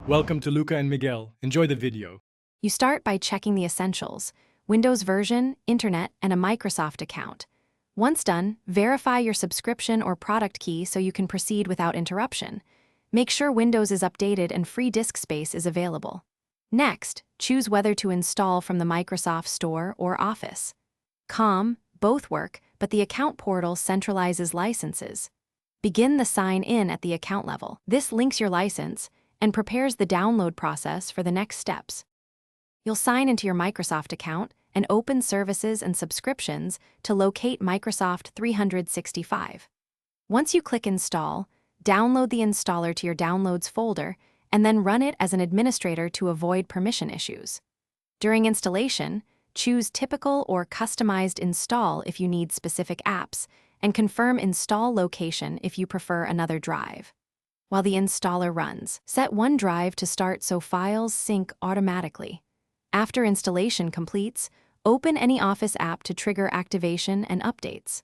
Welcome to Luca and Miguel. Enjoy the video. You start by checking the essentials: Windows version, internet, and a Microsoft account. Once done, verify your subscription or product key so you can proceed without interruption. Make sure Windows is updated and free disk space is available. Next, choose whether to install from the Microsoft Store or Office. Both work, but the account portal centralizes licenses. Begin the sign-in at the account level. This links your license and prepares the download process for the next steps. You'll sign into your Microsoft account and open Services and Subscriptions to locate Microsoft 365. Once you click Install, download the installer to your Downloads folder and then run it as an administrator to avoid permission issues. During installation, choose Typical or Customized Install if you need specific apps, and confirm Install Location if you prefer another drive. While the installer runs, set one drive to start so files sync automatically. After installation completes, open any Office app to trigger activation and updates.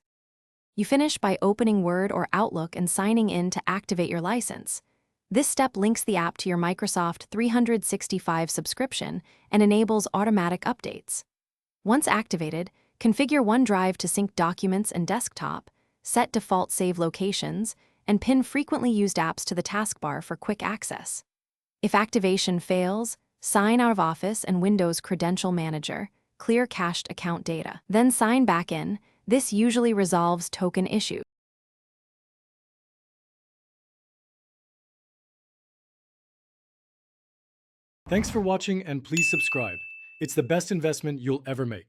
You finish by opening Word or Outlook and signing in to activate your license. This step links the app to your Microsoft 365 subscription and enables automatic updates. Once activated, configure OneDrive to sync documents and desktop, set default save locations, and pin frequently used apps to the taskbar for quick access. If activation fails, sign out of Office and Windows Credential Manager, clear cached account data. Then sign back in. This usually resolves token issues. Thanks for watching and please subscribe. It's the best investment you'll ever make.